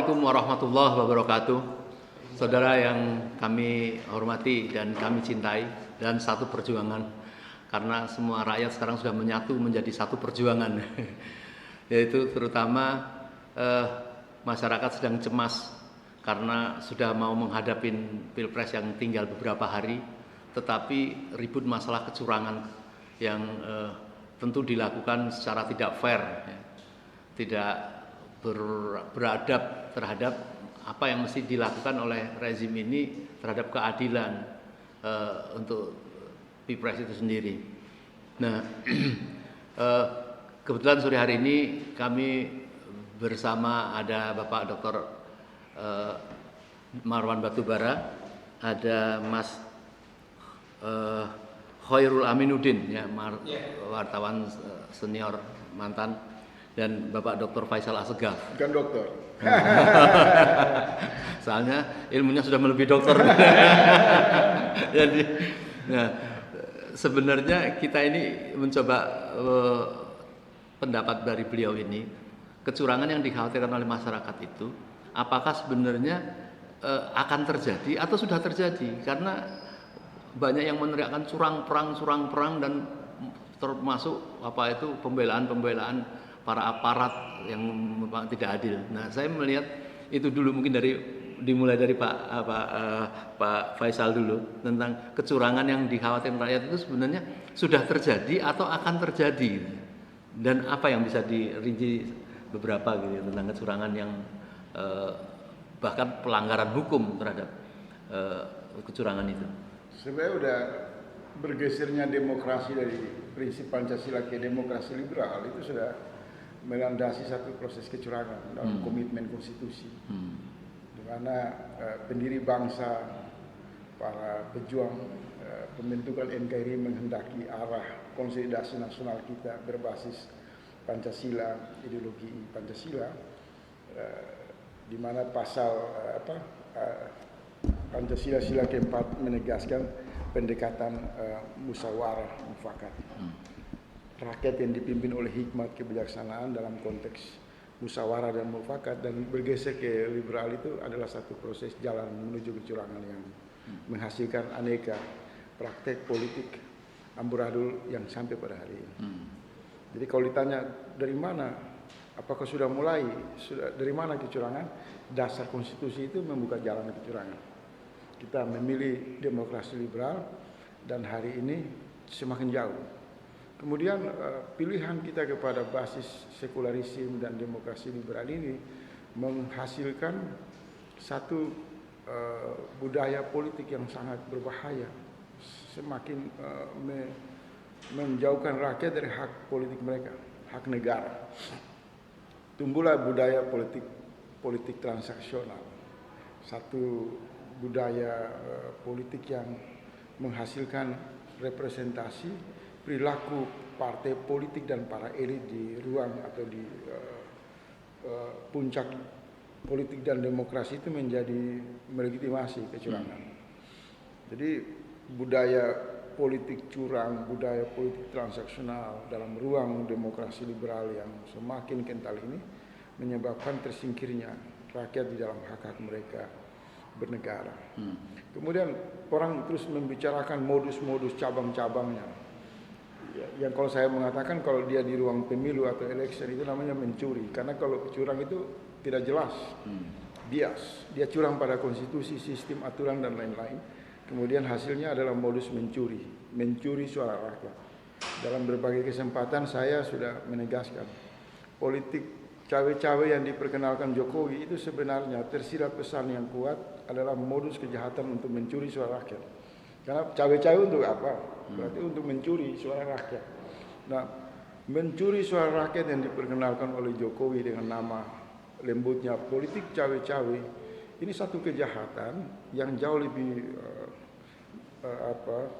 Assalamualaikum warahmatullahi wabarakatuh. Saudara yang kami hormati dan kami cintai, dan satu perjuangan, karena semua rakyat sekarang sudah menyatu menjadi satu perjuangan. Yaitu terutama masyarakat sedang cemas karena sudah mau menghadapi pilpres yang tinggal beberapa hari, tetapi ribut masalah kecurangan yang tentu dilakukan secara tidak fair, ya. Tidak beradab terhadap apa yang mesti dilakukan oleh rezim ini terhadap keadilan untuk pilpres itu sendiri. Nah, kebetulan sore hari ini kami bersama ada Bapak Dr. Marwan Batubara, ada Mas Khairul Aminuddin, ya, wartawan senior mantan, dan Bapak Dr. Faisal Assegaf. Bukan dokter. Soalnya ilmunya sudah melebihi dokter. Jadi, nah, sebenarnya kita ini mencoba pendapat dari beliau ini, kecurangan yang dikhawatirkan oleh masyarakat itu, apakah sebenarnya akan terjadi atau sudah terjadi? Karena banyak yang meneriakkan curang perang, dan termasuk apa itu pembelaan para aparat yang tidak adil. Nah, saya melihat itu dulu, mungkin dimulai dari Pak Faisal dulu, tentang kecurangan yang dikhawatirkan rakyat itu sebenarnya sudah terjadi atau akan terjadi, dan apa yang bisa dirinci beberapa gitu tentang kecurangan yang bahkan pelanggaran hukum terhadap kecurangan itu. Sebenarnya udah bergesernya demokrasi dari prinsip Pancasila ke demokrasi liberal itu sudah melandasi satu proses kecurangan dalam komitmen konstitusi, di mana pendiri bangsa, para pejuang pembentukan NKRI menghendaki arah konsolidasi nasional kita berbasis Pancasila, ideologi Pancasila, di mana pasal Pancasila sila keempat menegaskan pendekatan musyawarah mufakat. Rakyat yang dipimpin oleh hikmat kebijaksanaan dalam konteks musyawarah dan mufakat, dan bergeser ke liberal itu adalah satu proses jalan menuju kecurangan yang menghasilkan aneka praktek politik amburadul yang sampai pada hari ini. Jadi kalau ditanya dari mana, apakah sudah mulai, dari mana kecurangan, dasar konstitusi itu membuka jalan kecurangan. Kita memilih demokrasi liberal dan hari ini semakin jauh. Kemudian pilihan kita kepada basis sekularisme dan demokrasi liberal ini menghasilkan satu budaya politik yang sangat berbahaya, semakin menjauhkan rakyat dari hak politik mereka, hak negara. Tumbuhlah budaya politik transaksional, satu budaya politik yang menghasilkan representasi perilaku partai politik dan para elit di ruang atau di puncak politik dan demokrasi itu menjadi melegitimasi kecurangan. Jadi budaya politik curang, budaya politik transaksional dalam ruang demokrasi liberal yang semakin kental ini menyebabkan tersingkirnya rakyat di dalam hak-hak mereka bernegara. Kemudian orang terus membicarakan modus-modus cabang-cabangnya. Yang kalau saya mengatakan kalau dia di ruang pemilu atau election itu namanya mencuri, karena kalau curang itu tidak jelas, bias, dia curang pada konstitusi, sistem, aturan dan lain-lain. Kemudian hasilnya adalah modus mencuri suara rakyat. Dalam berbagai kesempatan saya sudah menegaskan, politik cawe-cawe yang diperkenalkan Jokowi itu sebenarnya tersirat pesan yang kuat adalah modus kejahatan untuk mencuri suara rakyat. Karena cawe-cawe untuk apa? Berarti untuk mencuri suara rakyat. Nah, mencuri suara rakyat yang diperkenalkan oleh Jokowi dengan nama lembutnya politik cawe-cawe, ini satu kejahatan yang jauh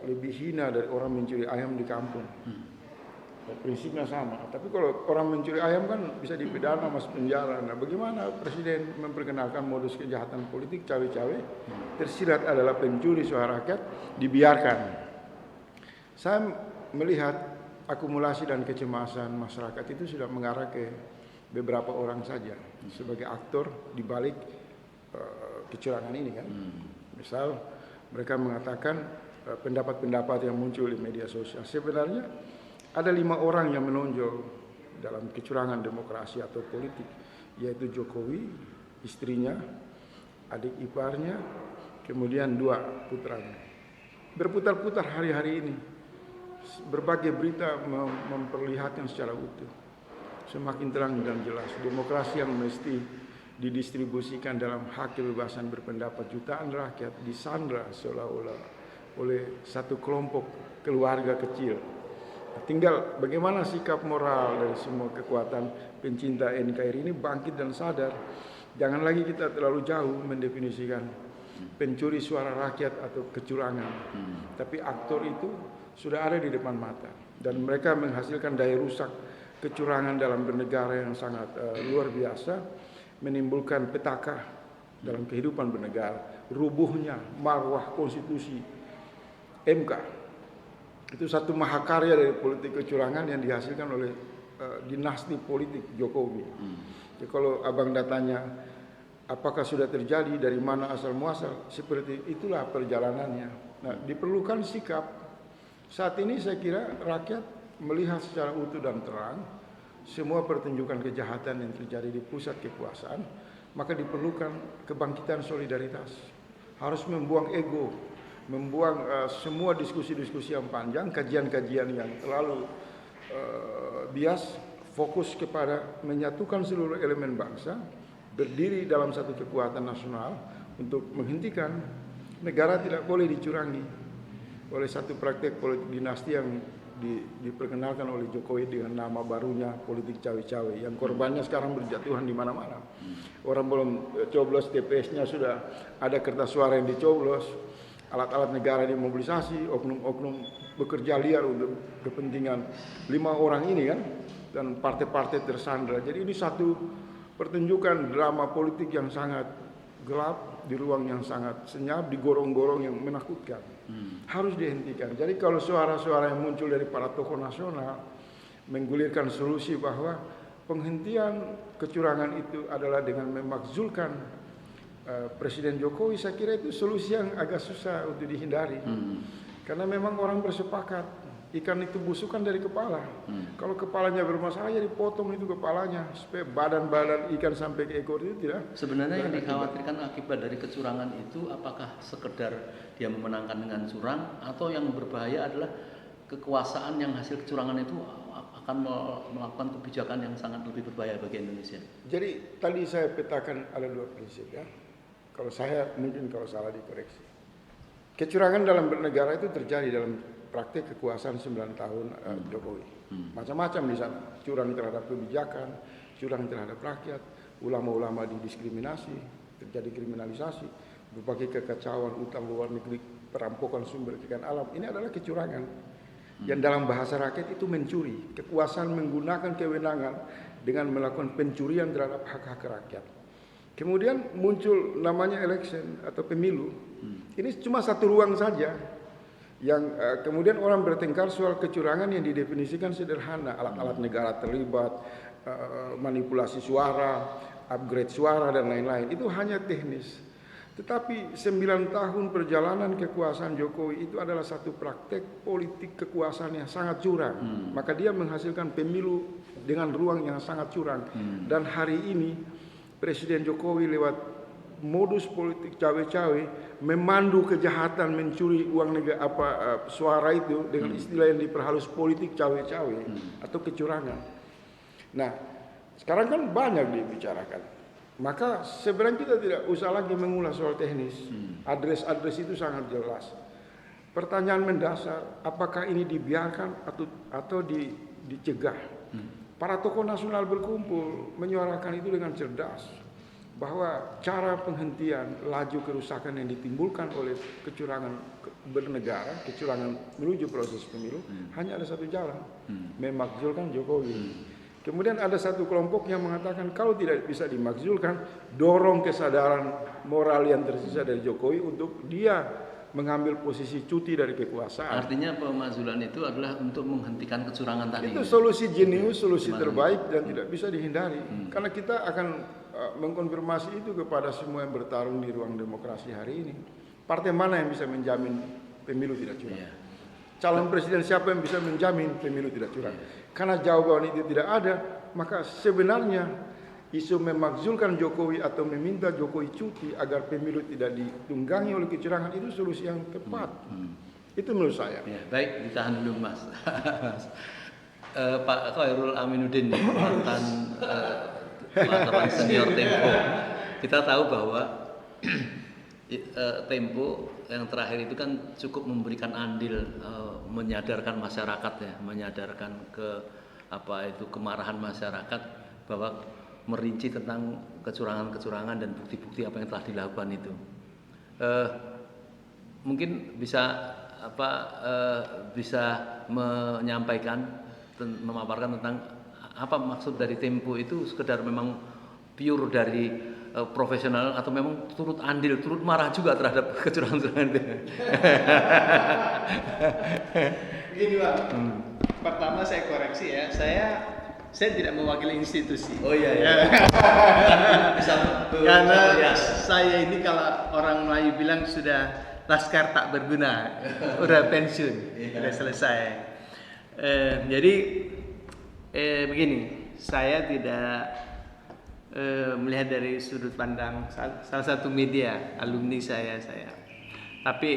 lebih hina dari orang mencuri ayam di kampung. Prinsipnya sama. Tapi kalau orang mencuri ayam kan bisa dipidana, masuk penjara. Nah, bagaimana Presiden memperkenalkan modus kejahatan politik cawe-cawe, tersirat adalah pencuri suara rakyat, dibiarkan. Saya melihat akumulasi dan kecemasan masyarakat itu sudah mengarah ke beberapa orang saja sebagai aktor di balik kecurangan ini kan. Misal mereka mengatakan pendapat-pendapat yang muncul di media sosial, sebenarnya ada 5 orang yang menonjol dalam kecurangan demokrasi atau politik, yaitu Jokowi, istrinya, adik iparnya, kemudian 2 putranya. Berputar-putar hari-hari ini, berbagai berita memperlihatkan secara utuh, semakin terang dan jelas demokrasi yang mesti didistribusikan dalam hak kebebasan berpendapat jutaan rakyat disandra seolah-olah oleh satu kelompok keluarga kecil. Tinggal bagaimana sikap moral dari semua kekuatan pencinta NKRI ini bangkit dan sadar. Jangan lagi kita terlalu jauh mendefinisikan pencuri suara rakyat atau kecurangan. Tapi aktor itu sudah ada di depan mata. Dan mereka menghasilkan daya rusak kecurangan dalam bernegara yang sangat luar biasa. Menimbulkan petaka dalam kehidupan bernegara. Rubuhnya marwah konstitusi MK. Itu satu mahakarya dari politik kecurangan yang dihasilkan oleh dinasti politik Jokowi. Jadi kalau abang datanya apakah sudah terjadi, dari mana asal muasal, seperti itulah perjalanannya. Nah, diperlukan sikap. Saat ini saya kira rakyat melihat secara utuh dan terang semua pertunjukan kejahatan yang terjadi di pusat kekuasaan, maka diperlukan kebangkitan solidaritas. Harus membuang ego, membuang semua diskusi-diskusi yang panjang, kajian-kajian yang terlalu bias, fokus kepada menyatukan seluruh elemen bangsa, berdiri dalam satu kekuatan nasional untuk menghentikan negara tidak boleh dicurangi oleh satu praktek politik dinasti yang diperkenalkan oleh Jokowi dengan nama barunya politik cawe-cawe yang korbannya sekarang berjatuhan di mana-mana. Orang belum coblos TPS-nya sudah ada kertas suara yang dicoblos. Alat-alat negara dimobilisasi, oknum-oknum bekerja liar untuk kepentingan 5 orang ini kan, dan partai-partai tersandra. Jadi ini satu pertunjukan drama politik yang sangat gelap, di ruang yang sangat senyap, di gorong-gorong yang menakutkan. Harus dihentikan. Jadi kalau suara-suara yang muncul dari para tokoh nasional menggulirkan solusi bahwa penghentian kecurangan itu adalah dengan memakzulkan Presiden Jokowi, saya kira itu solusi yang agak susah untuk dihindari. Karena memang orang bersepakat ikan itu busukan dari kepala. Kalau kepalanya bermasalah ya dipotong itu kepalanya supaya badan-badan ikan sampai ke ekor itu tidak. Sebenarnya yang dikhawatirkan akibat dari kecurangan itu apakah sekedar dia memenangkan dengan curang, atau yang berbahaya adalah kekuasaan yang hasil kecurangan itu akan melakukan kebijakan yang sangat lebih berbahaya bagi Indonesia. Jadi tadi saya petakan ada 2 prinsip ya. Kalau saya mungkin kalau salah dikoreksi. Kecurangan dalam bernegara itu terjadi dalam praktik kekuasaan 9 tahun Jokowi. Macam-macam di sana. Curang terhadap kebijakan, curang terhadap rakyat, ulama-ulama didiskriminasi, terjadi kriminalisasi, berbagai kekacauan, utang luar negeri, perampokan sumber ikan alam. Ini adalah kecurangan. Yang dalam bahasa rakyat itu mencuri. Kekuasaan menggunakan kewenangan dengan melakukan pencurian terhadap hak-hak rakyat. Kemudian muncul namanya election atau pemilu. Ini cuma satu ruang saja. Yang kemudian orang bertengkar soal kecurangan yang didefinisikan sederhana. Alat-alat negara terlibat, manipulasi suara, upgrade suara dan lain-lain. Itu hanya teknis. Tetapi 9 tahun perjalanan kekuasaan Jokowi itu adalah satu praktek politik kekuasaan yang sangat curang. Maka dia menghasilkan pemilu dengan ruang yang sangat curang. Dan hari ini Presiden Jokowi lewat modus politik cawe-cawe memandu kejahatan mencuri uang negara suara itu dengan istilah yang diperhalus politik cawe-cawe atau kecurangan. Nah, sekarang kan banyak dibicarakan. Maka sebenarnya kita tidak usah lagi mengulas soal teknis. Adres-adres itu sangat jelas. Pertanyaan mendasar, apakah ini dibiarkan atau dicegah? Para tokoh nasional berkumpul menyuarakan itu dengan cerdas, bahwa cara penghentian laju kerusakan yang ditimbulkan oleh kecurangan bernegara, kecurangan menuju proses pemilu, hanya ada satu jalan, memakzulkan Jokowi. Kemudian ada satu kelompok yang mengatakan kalau tidak bisa dimakzulkan, dorong kesadaran moral yang tersisa dari Jokowi untuk dia mengambil posisi cuti dari kekuasaan. Artinya pemakzulan itu adalah untuk menghentikan kecurangan tadi. Itu solusi jenius, solusi terbaik dan tidak bisa dihindari. Karena kita akan mengkonfirmasi itu kepada semua yang bertarung di ruang demokrasi hari ini. Partai mana yang bisa menjamin pemilu tidak curang? Iya. Calon presiden siapa yang bisa menjamin pemilu tidak curang? Karena jawaban itu tidak ada, maka sebenarnya isu memakzulkan Jokowi atau meminta Jokowi cuti agar pemilu tidak ditunggangi oleh kecurangan itu solusi yang tepat. Itu menurut saya. Ya, baik, ditahan dulu Mas. Pak Khairul Aminuddin, mantan wartawan senior Tempo. Kita tahu bahwa Tempo yang terakhir itu kan cukup memberikan andil menyadarkan masyarakat ya, menyadarkan kemarahan masyarakat bahwa merinci tentang kecurangan-kecurangan dan bukti-bukti apa yang telah dilakukan itu. Mungkin bisa menyampaikan, memaparkan tentang apa maksud dari Tempo itu, sekedar memang pure dari profesional atau memang turut andil, turut marah juga terhadap kecurangan-kecurangan itu. Begini Pak, pertama saya koreksi ya, saya tidak mewakili institusi. Oh iya. Bisa Karena saya ini kalau orang Melayu bilang sudah laskar tak berguna, udah pensiun, udah selesai. Jadi begini, saya tidak melihat dari sudut pandang salah satu media, alumni saya. Tapi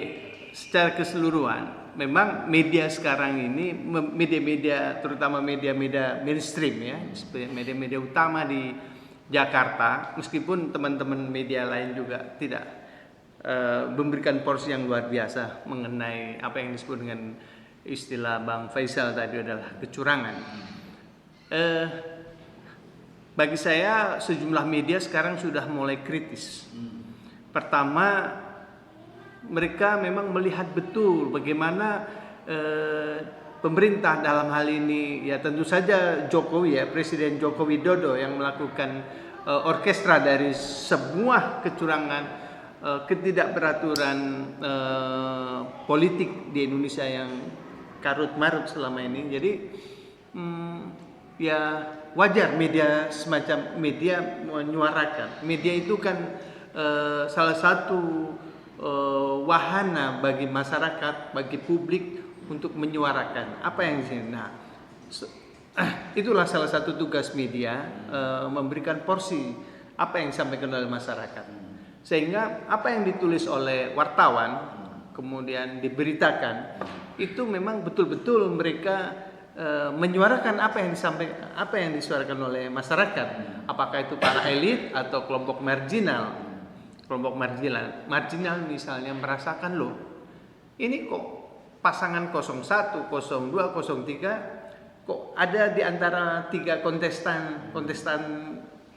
secara keseluruhan, memang media sekarang ini, media-media terutama media-media mainstream ya, media-media utama di Jakarta, meskipun teman-teman media lain juga tidak memberikan porsi yang luar biasa mengenai apa yang disebut dengan istilah Bang Faisal tadi adalah kecurangan. Bagi saya sejumlah media sekarang sudah mulai kritis. Pertama, mereka memang melihat betul bagaimana pemerintah dalam hal ini, ya tentu saja Jokowi ya, Presiden Joko Widodo yang melakukan orkestra dari sebuah kecurangan, ketidakberaturan politik di Indonesia yang karut marut selama ini. Jadi ya wajar media semacam media menyuarakan. Media itu kan salah satu wahana bagi masyarakat, bagi publik untuk menyuarakan apa yang di sini. Nah, itulah salah satu tugas media, memberikan porsi apa yang disampaikan oleh masyarakat. Sehingga apa yang ditulis oleh wartawan kemudian diberitakan itu memang betul-betul mereka menyuarakan apa yang disampaikan, apa yang disuarakan oleh masyarakat, apakah itu para elit atau kelompok marginal. Kelompok marginal misalnya merasakan loh, ini kok pasangan 01, 02, 03 kok ada di antara tiga kontestan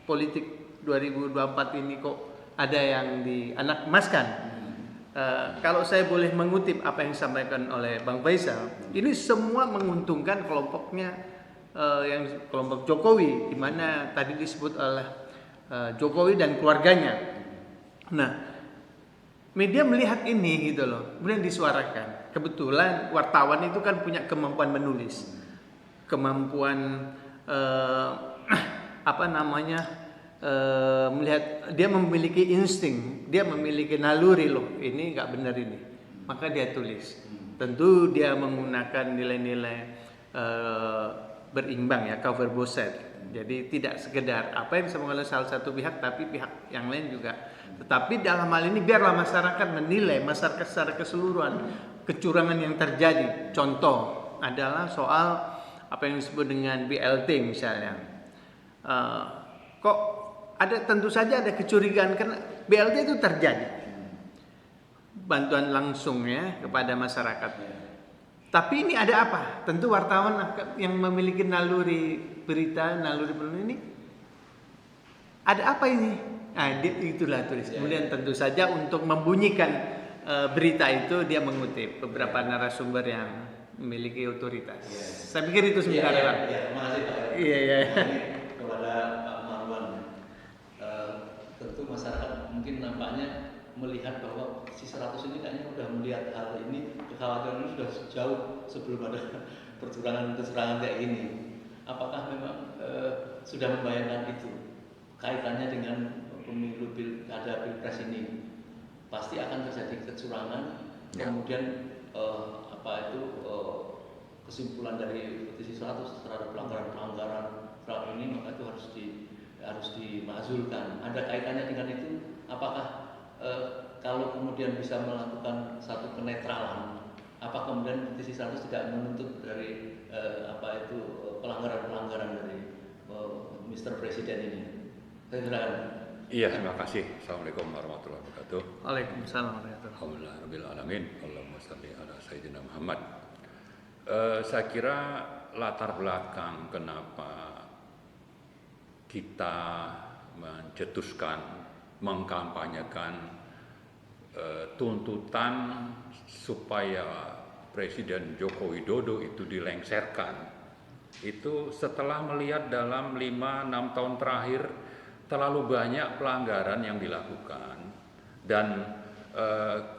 politik 2024 ini kok ada yang dianak emaskan. Kalau saya boleh mengutip apa yang disampaikan oleh Bang Faisal, ini semua menguntungkan kelompoknya, yang kelompok Jokowi, di mana tadi disebut oleh Jokowi dan keluarganya. Nah, media melihat ini gitu loh, kemudian disuarakan. Kebetulan wartawan itu kan punya kemampuan menulis, kemampuan melihat, dia memiliki insting, dia memiliki naluri loh, ini nggak benar ini, maka dia tulis. Tentu dia menggunakan nilai-nilai berimbang ya, cover both side. Jadi tidak sekedar apa yang disampaikan oleh salah satu pihak, tapi pihak yang lain juga. Tetapi dalam hal ini biarlah masyarakat menilai, masyarakat secara keseluruhan kecurangan yang terjadi. Contoh adalah soal apa yang disebut dengan BLT misalnya. Kok ada, tentu saja ada kecurigaan karena BLT itu terjadi, bantuan langsung ya kepada masyarakat. Tapi ini ada apa? Tentu wartawan yang memiliki naluri berita, naluri penulis ini, ada apa ini? Nah, itulah tulis. Kemudian tentu saja untuk membunyikan berita itu dia mengutip beberapa narasumber yang memiliki otoritas. Saya pikir itu sebenarnya. Iya, terima kasih Pak. Iya. Kepada Pak Marwan, tentu masyarakat mungkin nampaknya melihat bahwa si 100 ini kayaknya sudah melihat hal ini, kekhawatiran ini sudah jauh sebelum ada kecurangan kayak ini. Apakah memang sudah membayangkan itu kaitannya dengan pemilu pilkada pilpres ini? Pasti akan terjadi kecurangan, kemudian kesimpulan dari petisi 100 terhadap pelanggaran ini, maka itu harus dimazulkan. Ada kaitannya dengan itu? Apakah kalau kemudian bisa melakukan satu kenetralan, apa kemudian petisi 100 tidak menuntut dari pelanggaran dari Mr. Presiden ini? Saya silakan. Iya, terima kasih. Assalamualaikum warahmatullahi wabarakatuh. Waalaikumsalam warahmatullahi wabarakatuh. Alhamdulillahirabbil alamin. Allahumma shalli ala sayyidina Muhammad. Saya kira latar belakang kenapa kita mencetuskan, mengkampanyekan tuntutan supaya Presiden Joko Widodo itu dilengserkan, itu setelah melihat dalam 5-6 tahun terakhir terlalu banyak pelanggaran yang dilakukan, dan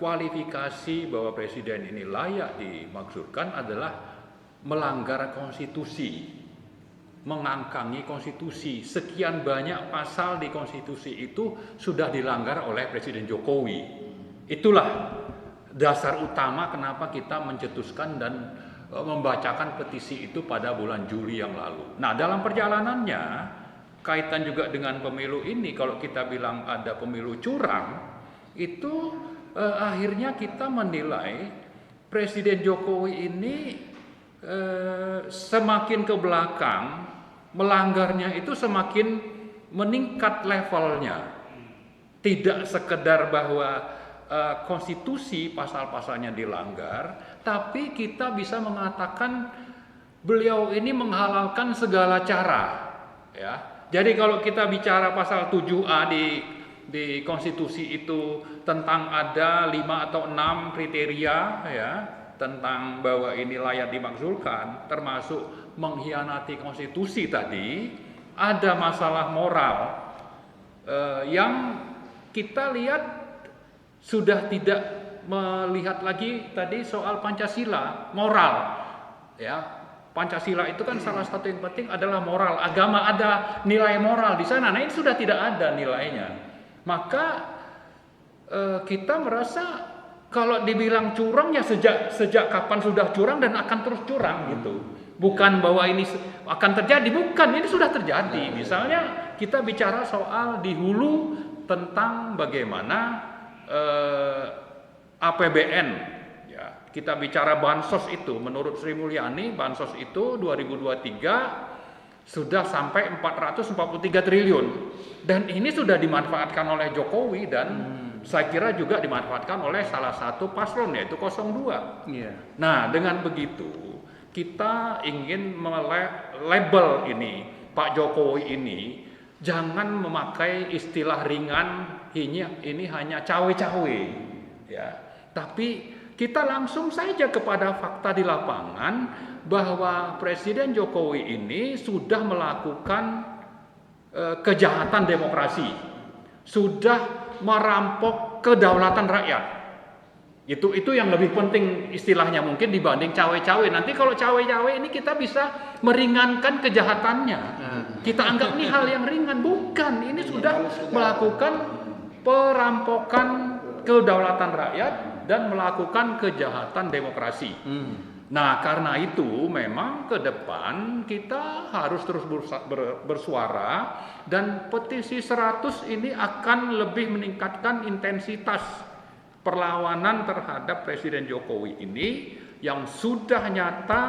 kualifikasi bahwa presiden ini layak dimaksudkan adalah melanggar konstitusi, mengangkangi konstitusi. Sekian banyak pasal di konstitusi itu sudah dilanggar oleh Presiden Jokowi. Itulah dasar utama kenapa kita mencetuskan dan membacakan petisi itu pada bulan Juli yang lalu. Nah, dalam perjalanannya kaitan juga dengan pemilu ini, kalau kita bilang ada pemilu curang, itu akhirnya kita menilai Presiden Jokowi ini semakin ke belakang, melanggarnya itu semakin meningkat levelnya. Tidak sekedar bahwa konstitusi pasal-pasalnya dilanggar, tapi kita bisa mengatakan beliau ini menghalalkan segala cara, ya. Jadi kalau kita bicara pasal 7A di konstitusi itu tentang ada 5 atau 6 kriteria, ya, tentang bahwa ini layak dimakzulkan, termasuk mengkhianati konstitusi tadi, ada masalah moral yang kita lihat sudah tidak melihat lagi tadi soal Pancasila, moral, ya. Pancasila itu kan salah satu yang penting adalah moral. Agama ada nilai moral di sana. Nah, ini sudah tidak ada nilainya. Maka kita merasa kalau dibilang curang ya sejak kapan sudah curang dan akan terus curang gitu. Bukan bahwa ini akan terjadi, bukan, ini sudah terjadi. Misalnya kita bicara soal di hulu tentang bagaimana APBN. Kita bicara bansos itu, menurut Sri Mulyani, bansos itu 2023 sudah sampai 443 triliun. Dan ini sudah dimanfaatkan oleh Jokowi dan saya kira juga dimanfaatkan oleh salah satu paslon, yaitu 02. Yeah. Nah, dengan begitu kita ingin melabel ini, Pak Jokowi ini, jangan memakai istilah ringan, ini hanya cawe-cawe. Ya. Tapi kita langsung saja kepada fakta di lapangan bahwa Presiden Jokowi ini sudah melakukan kejahatan demokrasi, sudah merampok kedaulatan rakyat. Itu yang lebih penting istilahnya mungkin dibanding cawe-cawe. Nanti kalau cawe-cawe ini kita bisa meringankan kejahatannya. Kita anggap ini hal yang ringan, bukan. Ini sudah melakukan perampokan kedaulatan rakyat dan melakukan kejahatan demokrasi. Nah, karena itu memang ke depan kita harus terus bersuara, dan petisi 100 ini akan lebih meningkatkan intensitas perlawanan terhadap Presiden Jokowi ini yang sudah nyata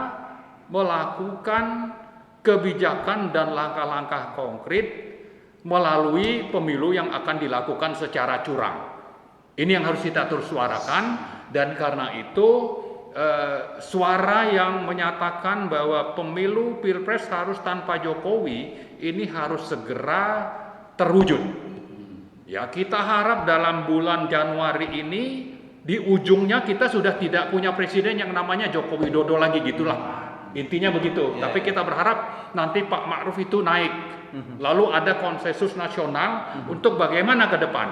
melakukan kebijakan dan langkah-langkah konkret melalui pemilu yang akan dilakukan secara curang. Ini yang harus kita terus suarakan, dan karena itu suara yang menyatakan bahwa pemilu pilpres harus tanpa Jokowi ini harus segera terwujud. Ya, kita harap dalam bulan Januari ini di ujungnya kita sudah tidak punya presiden yang namanya Joko Widodo lagi, gitulah. Intinya begitu. Tapi kita berharap nanti Pak Ma'ruf itu naik. Lalu ada konsensus nasional untuk bagaimana ke depan.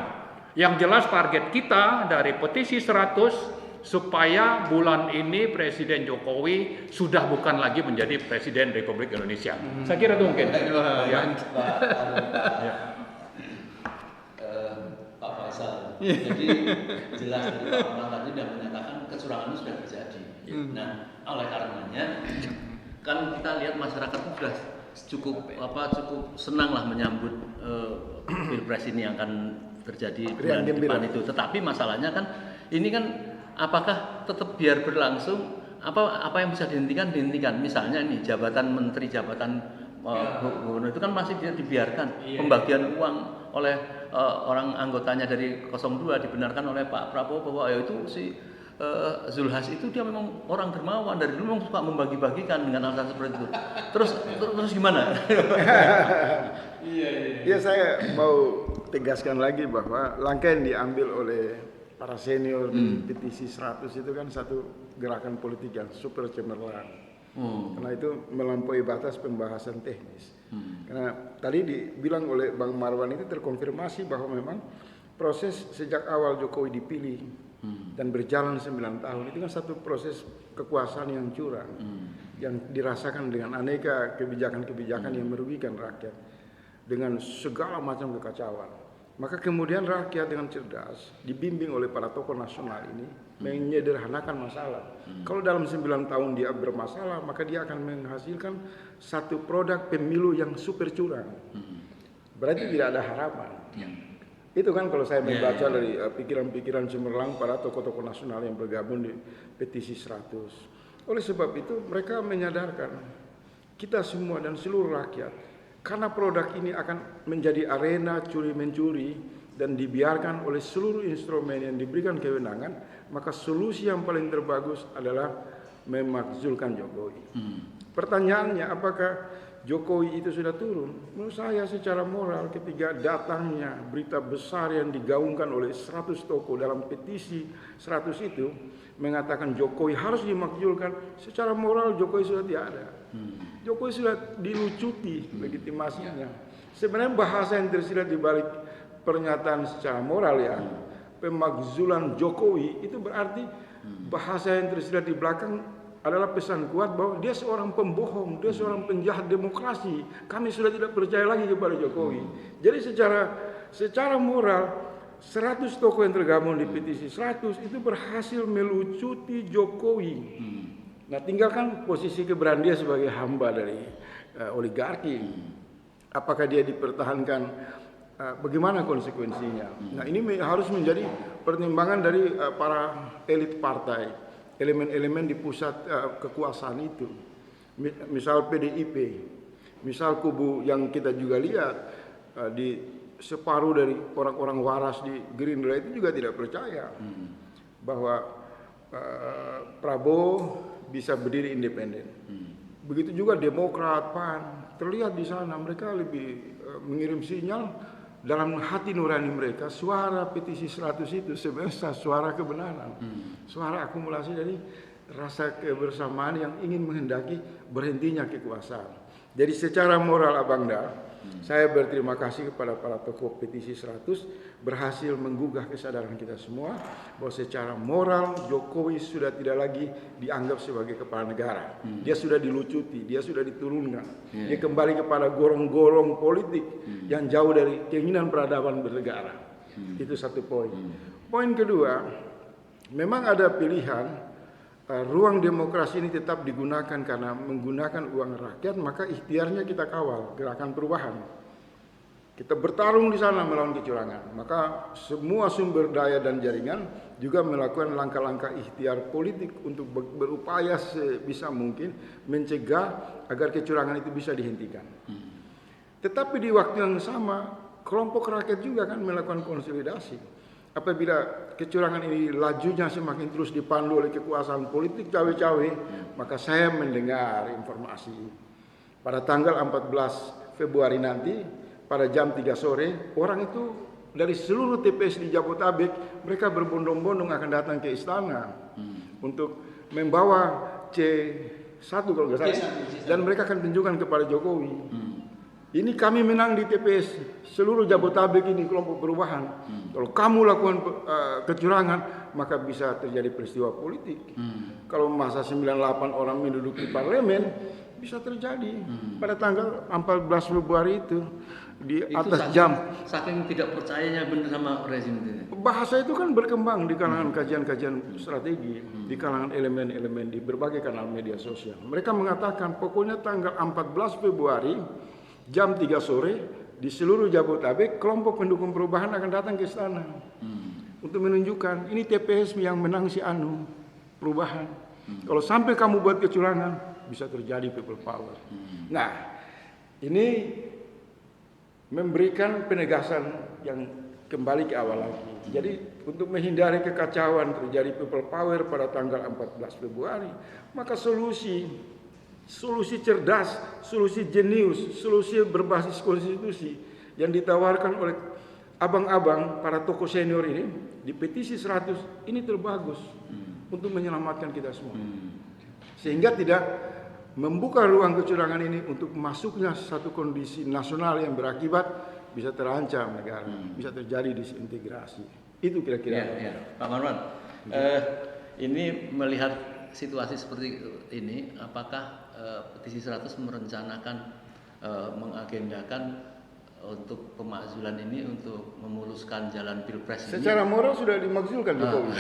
Yang jelas target kita dari petisi 100 supaya bulan ini Presiden Jokowi sudah bukan lagi menjadi Presiden Republik Indonesia. Saya kira itu mungkin. Ya. Ya. Pak Faisal, jadi jelas dari Pak Amran tadi sudah menyatakan kecurangan itu sudah terjadi. Nah, oleh karenanya kan kita lihat masyarakat itu sudah cukup senang lah menyambut Pilpres ini yang akan terjadi bulan depan itu. Tetapi masalahnya kan ini kan apakah tetap biar berlangsung apa yang bisa dihentikan. Misalnya ini jabatan menteri, jabatan gubernur itu kan masih dibiarkan. Pembagian uang oleh orang anggotanya dari 02 dibenarkan oleh Pak Prabowo bahwa itu si Zulkifli Hasan itu dia memang orang dermawan, dari dulu memang suka membagi-bagikan dengan alasan seperti itu. Terus gimana? Iya, saya mau tegaskan lagi bahwa langkah yang diambil oleh para senior di petisi 100 itu kan satu gerakan politik yang super cemerlang. Karena itu melampaui batas pembahasan teknis. Karena tadi dibilang oleh Bang Marwan itu terkonfirmasi bahwa memang proses sejak awal Jokowi dipilih dan berjalan 9 tahun itu kan satu proses kekuasaan yang curang, yang dirasakan dengan aneka kebijakan-kebijakan yang merugikan rakyat dengan segala macam kekacauan. Maka kemudian rakyat dengan cerdas dibimbing oleh para tokoh nasional ini menyederhanakan masalah. Kalau dalam 9 tahun dia bermasalah, maka dia akan menghasilkan satu produk pemilu yang super curang. Berarti tidak ada harapan. Itu kan kalau saya membaca dari pikiran-pikiran cemerlang para tokoh-tokoh nasional yang bergabung di petisi 100. Oleh sebab itu mereka menyadarkan kita semua dan seluruh rakyat, karena produk ini akan menjadi arena curi-mencuri dan dibiarkan oleh seluruh instrumen yang diberikan kewenangan, maka solusi yang paling terbagus adalah memakzulkan Jokowi. Pertanyaannya, apakah Jokowi itu sudah turun? Menurut saya secara moral ketika datangnya berita besar yang digaungkan oleh 100 tokoh dalam petisi 100 itu mengatakan Jokowi harus dimakzulkan, secara moral Jokowi sudah tidak ada. Jokowi sudah dilucuti legitimasinya. Sebenarnya bahasa yang tersirat di balik pernyataan secara moral ya, pemakzulan Jokowi itu berarti bahasa yang tersirat di belakang adalah pesan kuat bahwa dia seorang pembohong, dia seorang penjahat demokrasi. Kami sudah tidak percaya lagi kepada Jokowi. Jadi secara moral 100 tokoh yang tergabung di petisi 100 itu berhasil melucuti Jokowi. Nah, tinggalkan posisi keberadaan dia sebagai hamba dari oligarki. Apakah dia dipertahankan? Bagaimana konsekuensinya? Nah, ini harus menjadi pertimbangan dari para elit partai, elemen-elemen di pusat kekuasaan itu. Misal PDIP, misal kubu yang kita juga lihat di separuh dari orang-orang waras di Gerindra itu juga tidak percaya bahwa Prabowo bisa berdiri independen. Begitu juga Demokrat, PAN, terlihat di sana mereka lebih mengirim sinyal dalam hati nurani mereka. Suara petisi 100 itu sebenarnya suara kebenaran, suara akumulasi dari rasa kebersamaan yang ingin menghendaki berhentinya kekuasaan. Jadi secara moral Abangda, saya berterima kasih kepada para tokoh petisi 100 berhasil menggugah kesadaran kita semua bahwa secara moral Jokowi sudah tidak lagi dianggap sebagai kepala negara. Dia sudah dilucuti, dia sudah diturunkan. Dia kembali kepada gorong-gorong politik yang jauh dari keinginan peradaban bernegara. Itu satu poin. Poin kedua, memang ada pilihan. Ruang demokrasi ini tetap digunakan karena menggunakan uang rakyat, maka ikhtiarnya kita kawal, gerakan perubahan. Kita bertarung di sana melawan kecurangan. Maka semua sumber daya dan jaringan juga melakukan langkah-langkah ikhtiar politik untuk berupaya sebisa mungkin mencegah agar kecurangan itu bisa dihentikan. Tetapi di waktu yang sama, kelompok rakyat juga kan melakukan konsolidasi. Apabila kecurangan ini lajunya semakin terus dipandu oleh kekuasaan politik cawe-cawe, maka saya mendengar informasi pada tanggal 14 Februari nanti pada jam 3 sore orang itu dari seluruh TPS di Jabodetabek mereka berbondong-bondong akan datang ke istana untuk membawa C1 kalau nggak salah, dan mereka akan tunjukkan kepada Jokowi. Ini kami menang di TPS seluruh Jabotabek ini kelompok perubahan. Kalau kamu lakukan kecurangan, maka bisa terjadi peristiwa politik. Kalau masa 98 orang menduduki parlemen, bisa terjadi pada tanggal 14 Februari itu di atas jam. Saking tidak percayanya benar sama rezim itu. Bahasa itu kan berkembang di kalangan kajian-kajian strategi, di kalangan elemen-elemen di berbagai kanal media sosial. Mereka mengatakan pokoknya tanggal 14 Februari jam 3 sore di seluruh Jabotabek kelompok pendukung perubahan akan datang ke istana untuk menunjukkan ini TPS yang menang si Anu perubahan. Kalau sampai kamu buat kecurangan bisa terjadi people power. Nah, ini memberikan penegasan yang kembali ke awal lagi. Jadi untuk menghindari kekacauan terjadi people power pada tanggal 14 Februari, maka solusi cerdas, solusi jenius, solusi berbasis konstitusi yang ditawarkan oleh abang-abang para tokoh senior ini di petisi 100 ini terbagus untuk menyelamatkan kita semua. Sehingga tidak membuka ruang kecurangan ini untuk masuknya satu kondisi nasional yang berakibat bisa terancam negara, bisa terjadi disintegrasi. Itu kira-kira. Ya. Pak Marwan, ini melihat situasi seperti ini, apakah petisi 100 merencanakan mengagendakan untuk pemakzulan ini untuk memuluskan jalan pilpres ini? Secara moral sudah dimakzulkan Jokowi.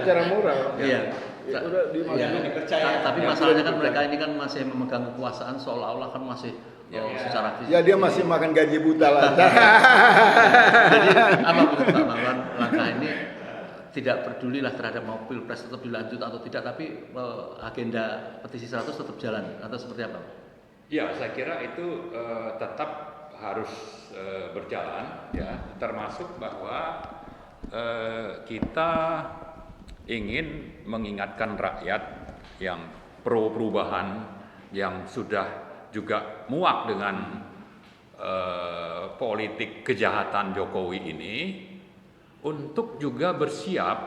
Secara moral. Iya. Sudah dimakzulkan. Dipercaya. Tapi masalahnya kan mereka ini kan masih memegang kekuasaan seolah-olah kan masih secara fisik. Ya dia masih makan gaji buta lah. Jadi apa menurut Pak Marwan, langkah ini tidak pedulilah terhadap mau pilpres tetap dilanjut atau tidak, tapi agenda petisi 100 tetap jalan atau seperti apa? Ya, saya kira itu tetap harus berjalan, ya, termasuk bahwa kita ingin mengingatkan rakyat yang pro perubahan, yang sudah juga muak dengan politik kejahatan Jokowi ini, untuk juga bersiap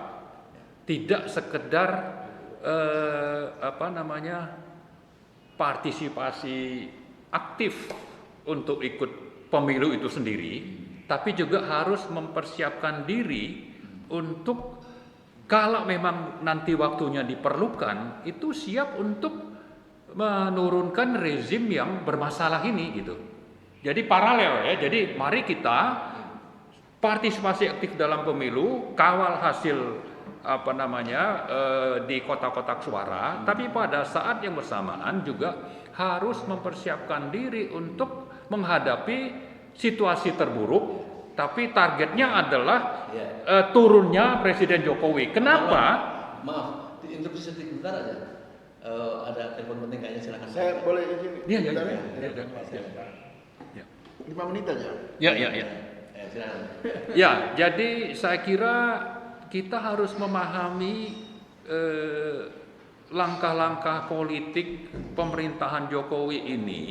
tidak sekedar partisipasi aktif untuk ikut pemilu itu sendiri, tapi juga harus mempersiapkan diri untuk kalau memang nanti waktunya diperlukan itu siap untuk menurunkan rezim yang bermasalah ini gitu. Jadi paralel ya. Jadi mari kita partisipasi aktif dalam pemilu, kawal hasil di kotak-kotak suara, tapi pada saat yang bersamaan juga harus mempersiapkan diri untuk menghadapi situasi terburuk, tapi targetnya adalah turunnya Presiden Jokowi. Kenapa? Maaf, interupsi sebentar aja. Ada telepon penting kayaknya, silakan. Saya boleh izin? Iya. 5 menit aja. Ya. Silakan. Ya, jadi saya kira kita harus memahami langkah-langkah politik pemerintahan Jokowi ini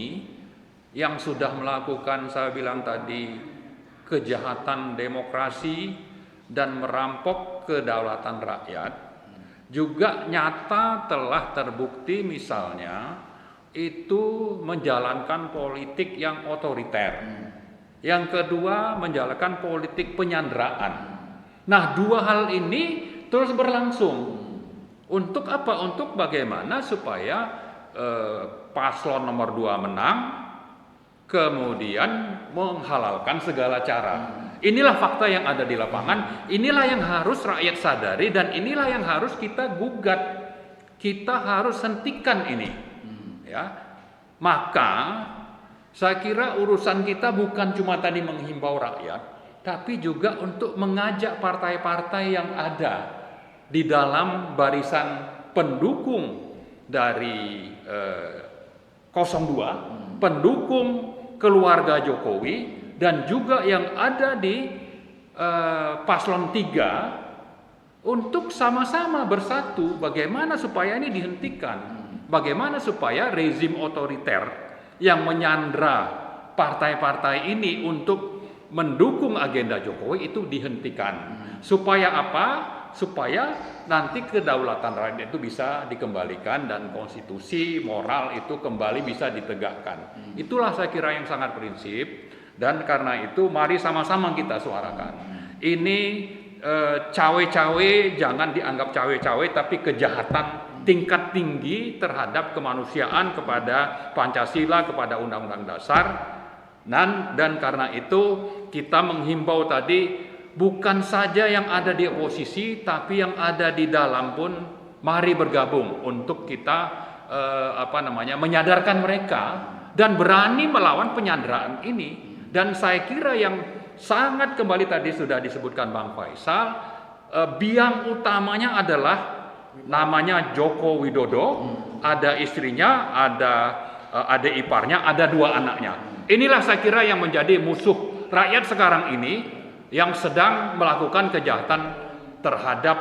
yang sudah melakukan, saya bilang tadi, kejahatan demokrasi dan merampok kedaulatan rakyat, juga nyata telah terbukti misalnya itu menjalankan politik yang otoriter. Yang kedua, menjalankan politik penyanderaan. Nah, dua hal ini terus berlangsung. Untuk apa? Untuk bagaimana supaya paslon nomor 2 menang, kemudian menghalalkan segala cara. Inilah fakta yang ada di lapangan, inilah yang harus rakyat sadari, dan inilah yang harus kita gugat. Kita harus hentikan ini. Ya. Maka saya kira urusan kita bukan cuma tadi menghimbau rakyat, tapi juga untuk mengajak partai-partai yang ada di dalam barisan pendukung dari 02, pendukung keluarga Jokowi, dan juga yang ada di paslon 3 untuk sama-sama bersatu bagaimana supaya ini dihentikan, bagaimana supaya rezim otoriter yang menyandra partai-partai ini untuk mendukung agenda Jokowi itu dihentikan. Supaya apa? supaya nanti kedaulatan rakyat itu bisa dikembalikan dan konstitusi moral itu kembali bisa ditegakkan. Itulah saya kira yang sangat prinsip, dan karena itu mari sama-sama kita suarakan. Ini cawe-cawe jangan dianggap cawe-cawe, tapi kejahatan tingkat tinggi terhadap kemanusiaan, kepada Pancasila, kepada Undang-Undang Dasar. Dan karena itu kita menghimbau tadi, bukan saja yang ada di oposisi, tapi yang ada di dalam pun mari bergabung untuk kita menyadarkan mereka dan berani melawan penyanderaan ini. Dan saya kira yang sangat kembali tadi sudah disebutkan Bang Faisal, biang utamanya adalah namanya Joko Widodo, ada istrinya, ada adik iparnya, ada 2 anaknya. Inilah saya kira yang menjadi musuh rakyat sekarang ini, yang sedang melakukan kejahatan terhadap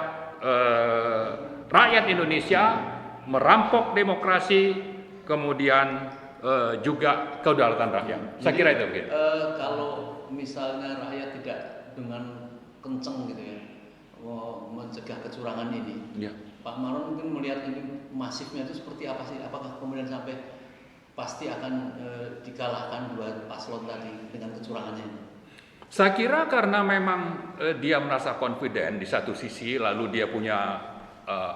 rakyat Indonesia, merampok demokrasi, kemudian juga kedaulatan rakyat. Saya kira itu begitu. Kalau misalnya rakyat tidak dengan kenceng gitu ya, mencegah kecurangan ini, Ya. Pak Maron mungkin melihat ini masifnya itu seperti apa sih? Apakah kemudian sampai pasti akan dikalahkan 2 paslon tadi dengan kecurangannya ini? Saya kira karena memang dia merasa confident di satu sisi, lalu dia punya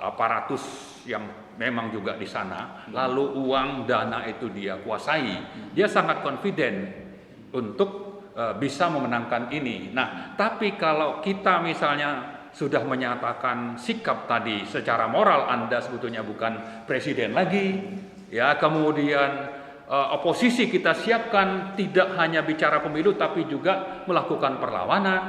aparatus yang memang juga di sana, lalu uang dana itu dia kuasai, dia sangat confident untuk bisa memenangkan ini. Nah, tapi kalau kita misalnya sudah menyatakan sikap tadi secara moral, Anda sebetulnya bukan presiden lagi, ya, kemudian oposisi kita siapkan tidak hanya bicara pemilu tapi juga melakukan perlawanan.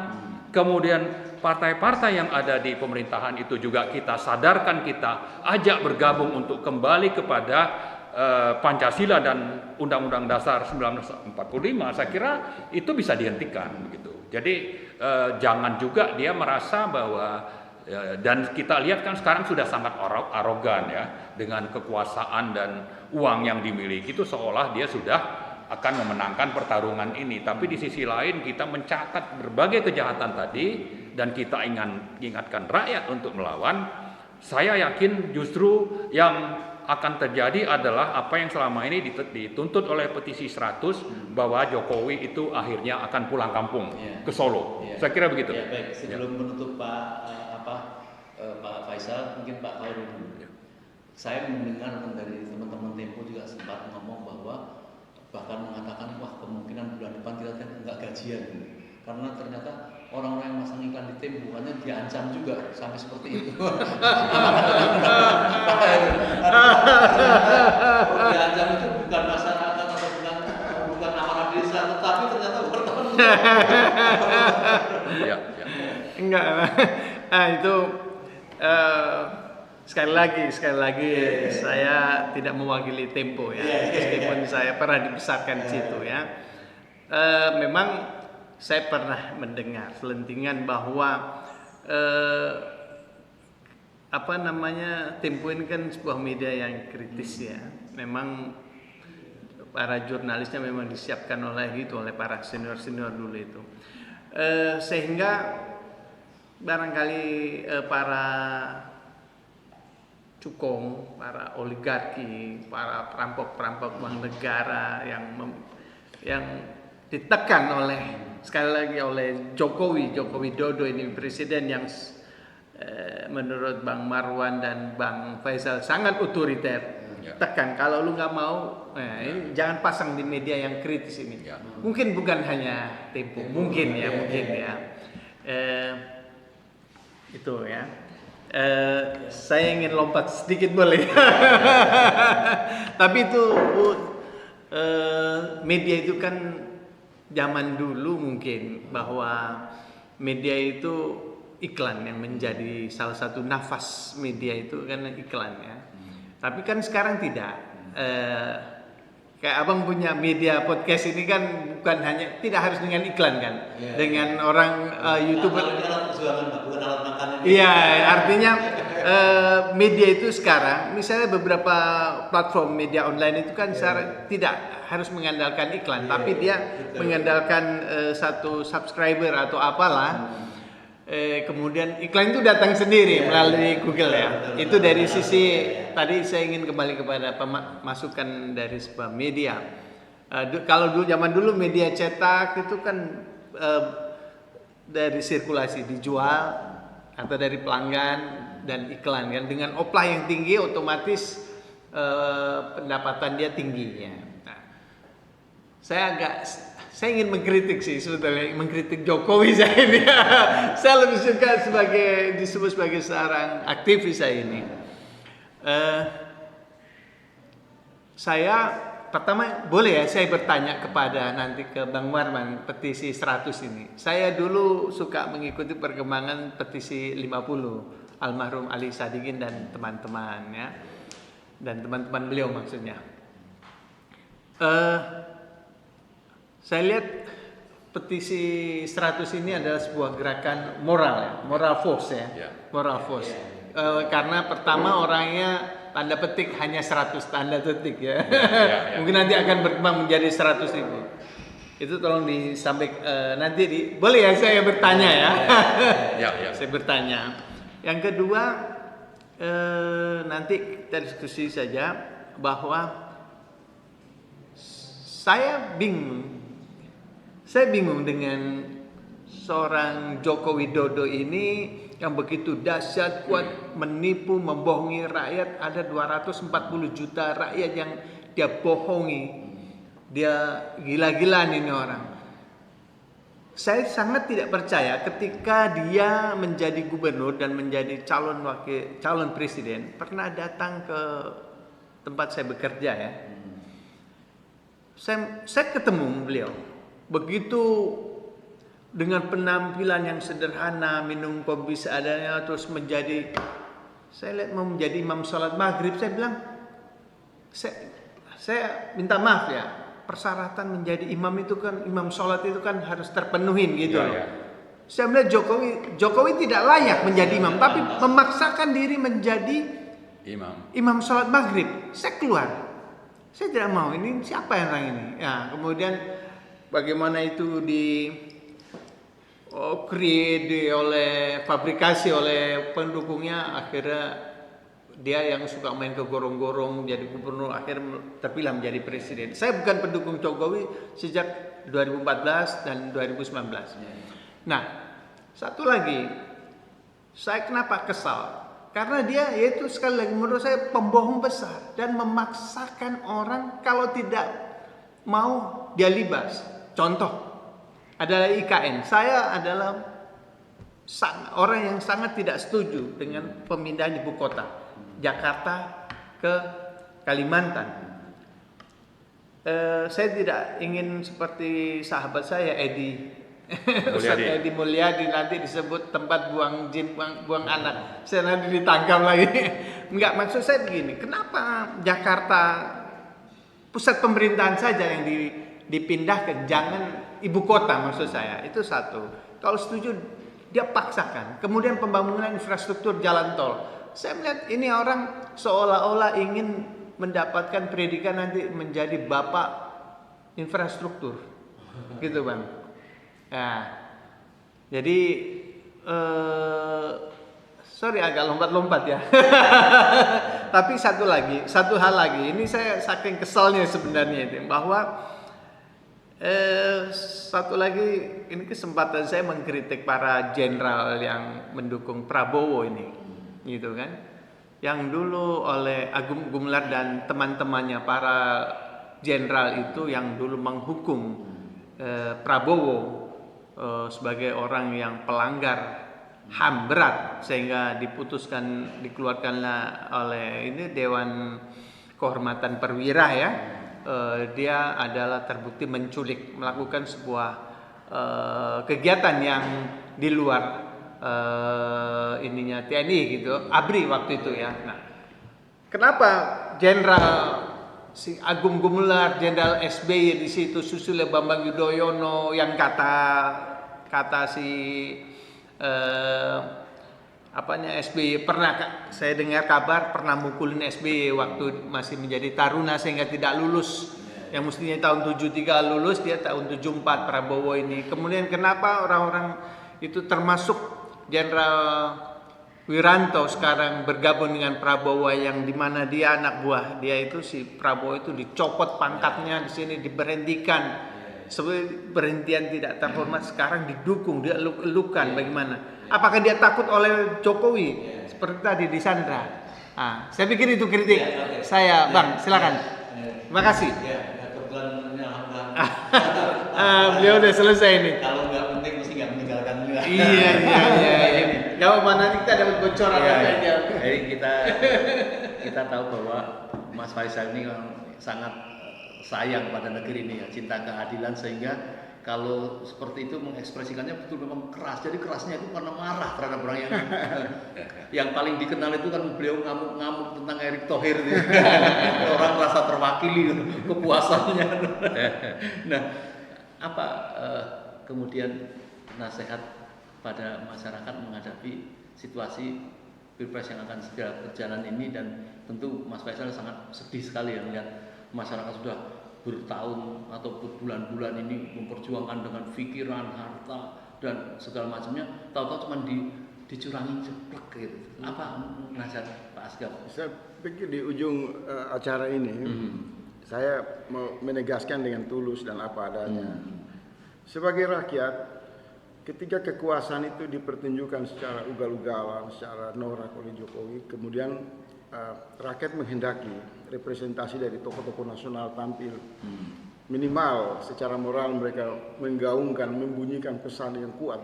Kemudian partai-partai yang ada di pemerintahan itu juga kita sadarkan, kita ajak bergabung untuk kembali kepada Pancasila dan Undang-Undang Dasar 1945. Saya kira itu bisa dihentikan begitu. Jadi jangan juga dia merasa bahwa dan kita lihat kan sekarang sudah sangat arogan ya, dengan kekuasaan dan uang yang dimiliki, itu seolah dia sudah akan memenangkan pertarungan ini. Tapi di sisi lain kita mencatat berbagai kejahatan tadi dan kita ingatkan rakyat untuk melawan. Saya yakin justru yang akan terjadi adalah apa yang selama ini dituntut oleh petisi 100, bahwa Jokowi itu akhirnya akan pulang kampung ke Solo. Saya kira begitu. Ya, baik. Sebelum menutup Pak Faisal, mungkin Pak Khairul dulu. Saya mendengar dari teman-teman Tempo juga sempat ngomong bahwa bahkan mengatakan wah kemungkinan bulan depan kita nggak gajian, karena ternyata orang-orang yang masang iklan di Tempo bukannya diancam juga sampai seperti itu. Diancam itu bukan masyarakat atau bukan amanah desa, tetapi ternyata wartawan. Ya. Enggak. Itu sekali lagi saya tidak mewakili Tempo ya, meskipun saya pernah dibesarkan di situ ya. Memang saya pernah mendengar selentingan bahwa Tempo ini kan sebuah media yang kritis ya. Memang para jurnalisnya memang disiapkan oleh para senior dulu itu, sehingga barangkali para cukong, para oligarki, para perampok uang negara yang ditekan oleh, sekali lagi, oleh Joko Widodo ini, presiden yang menurut Bang Marwan dan Bang Faisal sangat otoriter. Tekan, kalau lu nggak mau, ini jangan pasang di media yang kritis ini. Mungkin bukan hanya Tempo, mungkin ya. Itu ya. Saya ingin lompat sedikit boleh. Tapi itu media itu kan zaman dulu mungkin bahwa media itu iklan yang menjadi salah satu nafas media itu kan iklan ya. Tapi kan sekarang tidak. Kayak abang punya media podcast ini kan bukan hanya, tidak harus dengan iklan kan, dengan orang YouTuber. Bukan alat makan ini. Iya, artinya media itu sekarang, misalnya beberapa platform media online itu kan tidak harus mengandalkan iklan, tapi dia mengandalkan satu subscriber atau apalah. kemudian iklan itu datang sendiri melalui Google ya. Itu dari sisi tadi saya ingin kembali kepada masukan dari sebuah media. Kalau zaman dulu media cetak itu kan dari sirkulasi dijual atau dari pelanggan dan iklan kan, dengan oplah yang tinggi otomatis pendapatan dia tinggi ya. Nah, saya ingin mengkritik sih sebetulnya, mengkritik Jokowi saya ini. Saya lebih suka disebut sebagai seorang aktivis saya ini. Saya pertama boleh ya saya bertanya kepada nanti ke Bang Warman petisi 100 ini. Saya dulu suka mengikuti perkembangan petisi 50 almarhum Ali Sadikin dan teman-teman ya. Dan teman-teman beliau maksudnya. Saya lihat petisi 100 ini adalah sebuah gerakan moral ya, moral force ya. Moral force. Karena pertama orangnya tanda petik hanya 100 tanda petik ya. Mungkin nanti akan berkembang menjadi 100.000. Itu tolong disampaikan nanti boleh ya saya bertanya ya. Saya bertanya. Yang kedua nanti kita diskusi saja bahwa saya bingung dengan seorang Joko Widodo ini yang begitu dahsyat, kuat menipu, membohongi rakyat. Ada 240 juta rakyat yang dia bohongi. Dia gila-gilaan ini orang. Saya sangat tidak percaya ketika dia menjadi gubernur dan menjadi calon presiden pernah datang ke tempat saya bekerja ya. Saya ketemu beliau. Begitu dengan penampilan yang sederhana, minum kopi seadanya, terus saya lihat mau menjadi imam sholat maghrib. Saya bilang, saya minta maaf ya, persyaratan menjadi imam itu kan, imam sholat itu kan harus terpenuhin gitu loh. Saya melihat Jokowi tidak layak menjadi imam, tapi memaksakan diri menjadi imam sholat maghrib. Saya keluar, saya tidak mau. Ini siapa yang orang ini? Ya, kemudian bagaimana itu fabrikasi oleh pendukungnya, akhirnya dia yang suka main ke gorong-gorong jadi gubernur, akhirnya terpilih menjadi presiden. Saya bukan pendukung Jokowi sejak 2014 dan 2019. Nah, satu lagi, saya kenapa kesal? Karena dia yaitu sekali lagi menurut saya pembohong besar dan memaksakan orang kalau tidak mau dia libas. Contoh adalah IKN. Saya adalah orang yang sangat tidak setuju dengan pemindahan ibu kota Jakarta ke Kalimantan. Saya tidak ingin seperti sahabat saya Ustaz Edi Mulyadi nanti disebut tempat buang jin, buang anak. Saya nanti ditangkap lagi. Enggak, maksud saya begini. Kenapa Jakarta pusat pemerintahan saja yang dipindahkan, jangan ibu kota maksud saya. Itu satu. Kalau setuju dia paksakan. Kemudian pembangunan infrastruktur jalan tol. Saya melihat ini orang seolah-olah ingin mendapatkan predikat nanti menjadi bapak infrastruktur, gitu Bang. Nah, jadi sorry agak lompat-lompat ya. Tapi satu hal lagi, ini saya saking kesalnya sebenarnya itu, bahwa satu lagi ini kesempatan saya mengkritik para jenderal yang mendukung Prabowo ini. Gitu kan, yang dulu oleh Agung Gumelar dan teman-temannya para jenderal itu yang dulu menghukum Prabowo sebagai orang yang pelanggar HAM berat sehingga dikeluarkanlah oleh ini Dewan Kehormatan Perwira ya. Dia adalah terbukti menculik, melakukan sebuah kegiatan yang di luar TNI gitu, ABRI waktu itu ya. Nah, kenapa Jenderal si Agung Gumelar, Jenderal SBY di situ, susulnya Bambang Yudhoyono yang kata si SBY pernah, saya dengar kabar pernah mukulin SBY waktu masih menjadi taruna sehingga tidak lulus. Yang mestinya tahun 73 lulus, dia tahun 74 Prabowo ini. Kemudian kenapa orang-orang itu termasuk Jenderal Wiranto sekarang bergabung dengan Prabowo, yang dimana dia anak buah dia itu, si Prabowo itu dicopot pangkatnya di sini, diberhentikan. Sebagai berhentian tidak terhormat, sekarang didukung, dia eluk-elukan. Bagaimana? Apakah dia takut oleh Jokowi seperti tadi di Sandra? Saya pikir itu kritik saya, Bang. Silakan. Terima kasih. Beliau udah selesai nih. Kalau nggak penting mesti nggak meninggalkan juga. Iya. Gak apa, nanti kita dapat bocoran aja. Jadi kita tahu bahwa Mas Faisal ini sangat sayang pada negeri ini ya, cinta keadilan, sehingga kalau seperti itu mengekspresikannya betul memang keras. Jadi kerasnya itu karena marah terhadap orang yang paling dikenal itu kan beliau ngamuk-ngamuk tentang Erick Thohir. Orang rasa terwakili kepuasannya. Nah, apa kemudian nasihat pada masyarakat menghadapi situasi Pilpres yang akan segera berjalan ini? Dan tentu Mas Faisal sangat sedih sekali ya melihat masyarakat sudah bertahun atau berbulan-bulan ini memperjuangkan dengan pikiran, harta dan segala macamnya, tahu-tahu cuma dicurangi ceplek gitu. Apa nasihat Pak Asgaf? Saya pikir di ujung acara ini saya mau menegaskan dengan tulus dan apa adanya. Sebagai rakyat, ketika kekuasaan itu dipertunjukkan secara ugal-ugalan, secara norak oleh Jokowi, kemudian rakyat menghendaki representasi dari tokoh-tokoh nasional tampil, minimal secara moral mereka menggaungkan, membunyikan pesan yang kuat,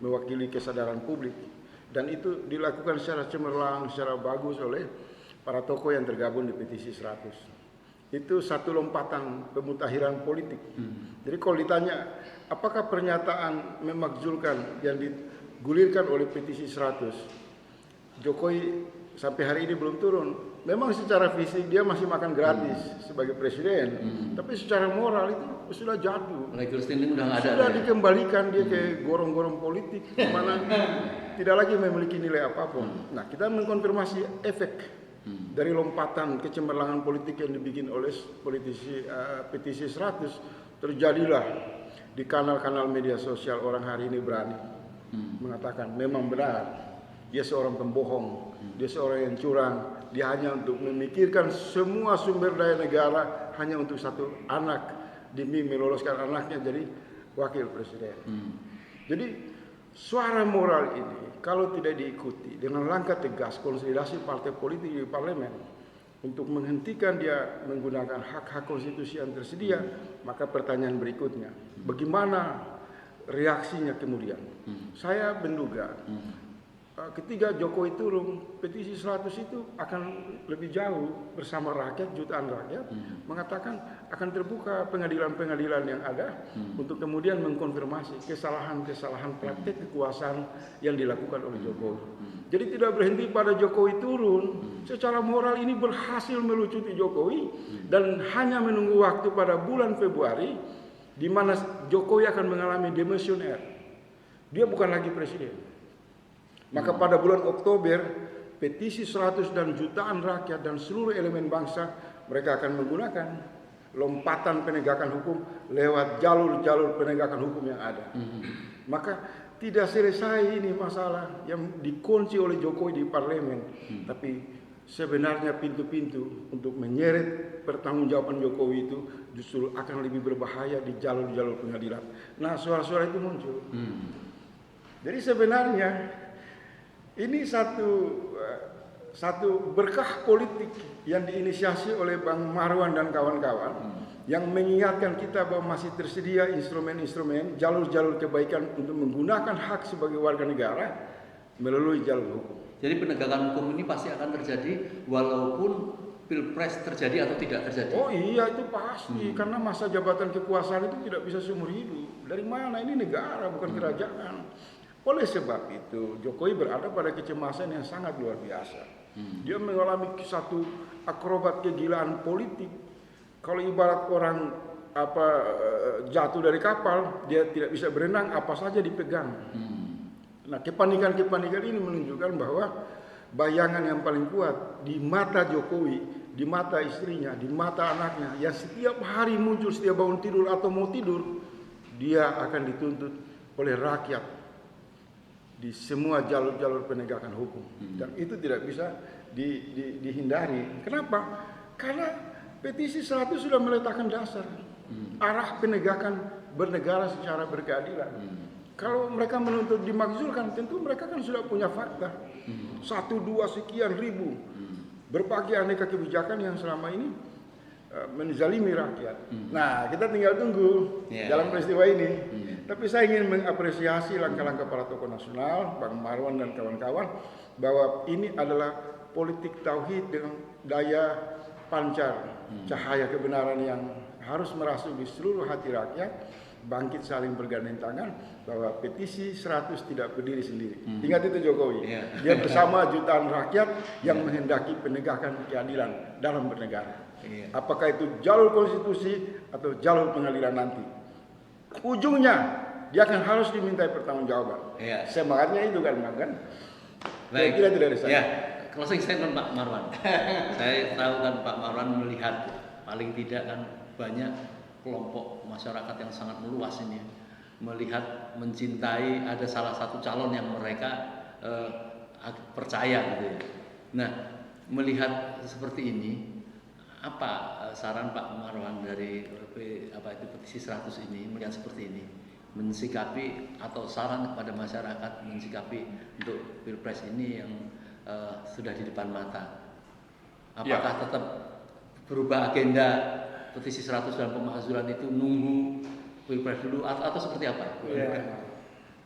mewakili kesadaran publik, dan itu dilakukan secara cemerlang, secara bagus oleh para tokoh yang tergabung di petisi 100. Itu satu lompatan pemutahiran politik. Jadi kalau ditanya apakah pernyataan memakzulkan yang digulirkan oleh petisi 100, Jokowi sampai hari ini belum turun. Memang secara fisik dia masih makan gratis sebagai presiden, tapi secara moral itu sudah jatuh. Legal standing udah nggak ada. Sudah dikembalikan dia ke gorong-gorong politik, di mana tidak lagi memiliki nilai apapun. Nah, kita mengkonfirmasi efek dari lompatan kecemerlangan politik yang dibikin oleh politisi petisi 100. Terjadilah di kanal-kanal media sosial orang hari ini berani mengatakan memang benar dia seorang pembohong, dia seorang yang curang, dia hanya untuk memikirkan semua sumber daya negara hanya untuk satu anak, demi meloloskan anaknya jadi wakil presiden. Jadi suara moral ini kalau tidak diikuti dengan langkah tegas konsolidasi partai politik di parlemen untuk menghentikan dia menggunakan hak-hak konstitusi yang tersedia, maka pertanyaan berikutnya, bagaimana reaksinya kemudian? Saya menduga ketika Jokowi turun, petisi 100 itu akan lebih jauh bersama rakyat, jutaan rakyat, mengatakan akan terbuka pengadilan-pengadilan yang ada untuk kemudian mengkonfirmasi kesalahan-kesalahan praktik kekuasaan yang dilakukan oleh Jokowi. Jadi tidak berhenti pada Jokowi turun, secara moral ini berhasil melucuti Jokowi dan hanya menunggu waktu pada bulan Februari di mana Jokowi akan mengalami demosioner. Dia bukan lagi presiden. Maka pada bulan Oktober, petisi 100 dan jutaan rakyat dan seluruh elemen bangsa, mereka akan menggunakan lompatan penegakan hukum lewat jalur-jalur penegakan hukum yang ada. Maka tidak selesai ini masalah yang dikunci oleh Jokowi di parlemen, tapi sebenarnya pintu-pintu untuk menyeret pertanggungjawaban Jokowi itu justru akan lebih berbahaya di jalur-jalur pengadilan. Nah, suara-suara itu muncul. Jadi sebenarnya ini satu berkah politik yang diinisiasi oleh Bang Marwan dan kawan-kawan yang mengingatkan kita bahwa masih tersedia instrumen-instrumen, jalur-jalur kebaikan untuk menggunakan hak sebagai warga negara melalui jalur hukum. Jadi penegakan hukum ini pasti akan terjadi walaupun Pilpres terjadi atau tidak terjadi. Oh iya, itu pasti, karena masa jabatan kekuasaan itu tidak bisa seumur hidup. Dari mana? Ini negara, bukan kerajaan. Oleh sebab itu, Jokowi berada pada kecemasan yang sangat luar biasa. Dia mengalami satu akrobat kegilaan politik. Kalau ibarat orang jatuh dari kapal, dia tidak bisa berenang, apa saja dipegang. Nah, kepanikan-kepanikan ini menunjukkan bahwa bayangan yang paling kuat di mata Jokowi, di mata istrinya, di mata anaknya, yang setiap hari muncul, setiap bangun tidur atau mau tidur, dia akan dituntut oleh rakyat di semua jalur-jalur penegakan hukum. Dan itu tidak bisa dihindari. Kenapa? Karena petisi 100 sudah meletakkan dasar arah penegakan bernegara secara berkeadilan. Kalau mereka menuntut dimakzulkan, tentu mereka kan sudah punya fakta. 1, 2 sekian ribu berbagai aneka kebijakan yang selama ini menzalimi rakyat. Nah, kita tinggal tunggu dalam peristiwa ini. Tapi saya ingin mengapresiasi langkah-langkah para tokoh nasional, Bang Marwan dan kawan-kawan, bahwa ini adalah politik tauhid dengan daya pancar cahaya kebenaran yang harus merasuk di seluruh hati rakyat, bangkit saling bergandeng tangan, bahwa petisi 100 tidak berdiri sendiri. Ingat itu Jokowi. Dia bersama jutaan rakyat yang menghendaki penegakan keadilan dalam bernegara. Apakah itu jalur konstitusi atau jalur pengadilan nanti, ujungnya dia akan harus dimintai pertanggungjawaban. Semangatnya itu kan, Baik. Kira tidak ada saya. Closing statement Pak Marwan. Saya tahu kan Pak Marwan melihat paling tidak kan banyak kelompok masyarakat yang sangat meluas ini, melihat, mencintai ada salah satu calon yang mereka percaya gitu ya. Nah, melihat seperti ini, apa saran Pak Marwan dari petisi 100 ini, melihat seperti ini, mensikapi atau saran kepada masyarakat mensikapi untuk Pilpres ini yang sudah di depan mata? Apakah tetap berubah agenda petisi 100 dan pemakzulan itu, nunggu Pilpres dulu atau seperti apa?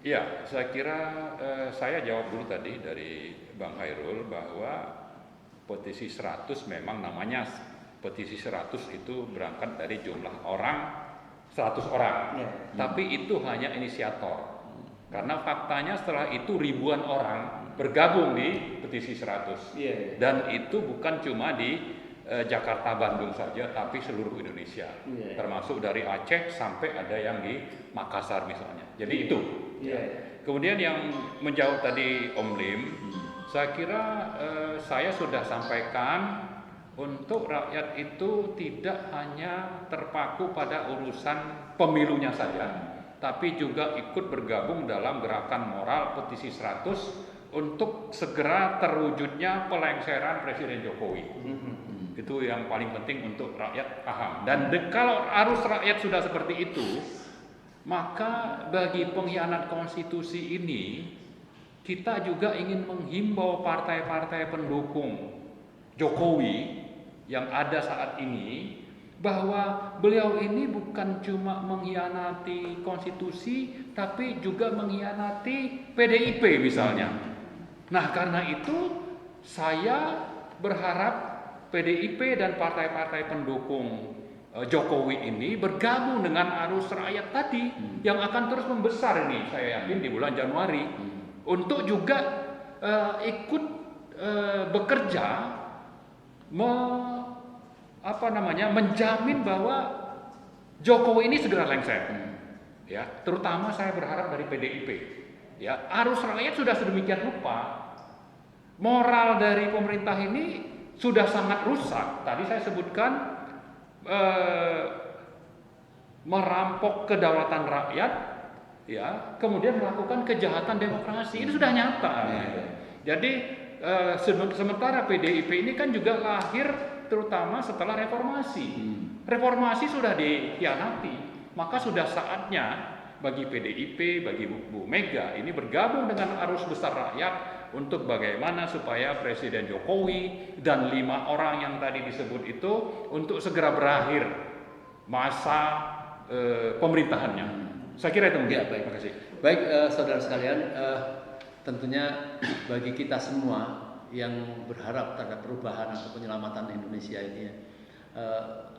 Iya, saya kira saya jawab dulu tadi dari Bang Hairul bahwa petisi 100 memang namanya petisi 100 itu berangkat dari jumlah orang 100 orang. Tapi itu hanya inisiator. Karena faktanya setelah itu ribuan orang bergabung di petisi 100. Dan itu bukan cuma di Jakarta, Bandung saja, tapi seluruh Indonesia. Termasuk dari Aceh sampai ada yang di Makassar misalnya. Jadi itu. Kemudian yang menjawab tadi Om Lim, saya kira saya sudah sampaikan untuk rakyat itu tidak hanya terpaku pada urusan pemilunya saja, tapi juga ikut bergabung dalam gerakan moral petisi 100 untuk segera terwujudnya pelengseran Presiden Jokowi. Itu yang paling penting untuk rakyat paham. Dan kalau arus rakyat sudah seperti itu, maka bagi pengkhianat konstitusi ini, kita juga ingin menghimbau partai-partai pendukung Jokowi yang ada saat ini, bahwa beliau ini bukan cuma mengkhianati konstitusi, tapi juga mengkhianati PDIP misalnya. Nah, karena itu saya berharap PDIP dan partai-partai pendukung Jokowi ini bergabung dengan arus rakyat tadi yang akan terus membesar ini, saya yakin di bulan Januari, untuk juga ikut bekerja menjamin bahwa Jokowi ini segera lengser. Ya, terutama saya berharap dari PDIP. Ya, arus rakyat sudah sedemikian rupa, moral dari pemerintah ini sudah sangat rusak. Tadi saya sebutkan merampok kedaulatan rakyat, ya, kemudian melakukan kejahatan demokrasi. Ini sudah nyata. Jadi sementara PDIP ini kan juga lahir terutama setelah reformasi. Reformasi sudah dikhianati, maka sudah saatnya bagi PDIP, bagi Bu Mega ini bergabung dengan arus besar rakyat untuk bagaimana supaya Presiden Jokowi dan 5 orang yang tadi disebut itu untuk segera berakhir masa pemerintahannya. Saya kira itu mungkin. Baik. Terima kasih. Baik, saudara sekalian, tentunya bagi kita semua yang berharap terhadap perubahan atau penyelamatan Indonesia ini,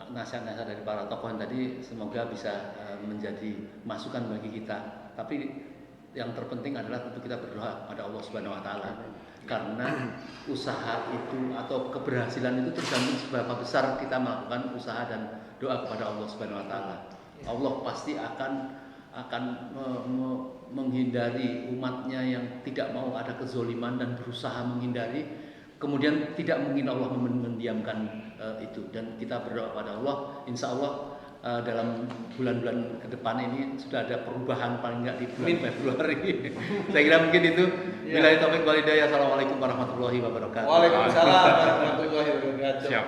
nasihat-nasihat dari para tokoh yang tadi semoga bisa menjadi masukan bagi kita. Tapi yang terpenting adalah tentu kita berdoa pada Allah Subhanahu wa taala. Karena usaha itu atau keberhasilan itu tergantung seberapa besar kita melakukan usaha dan doa kepada Allah Subhanahu wa taala. Allah pasti akan menghindari umatnya yang tidak mau ada kezoliman dan berusaha menghindari, kemudian tidak mungkin Allah mendiamkan itu. Dan kita berdoa pada Allah, insya Allah dalam bulan-bulan ke depan ini sudah ada perubahan paling nggak di bulan Februari. Saya kira mungkin itu. Billahi taufiq wal hidayah. Assalamualaikum warahmatullahi wabarakatuh. Waalaikumsalam warahmatullahi wabarakatuh. Siap.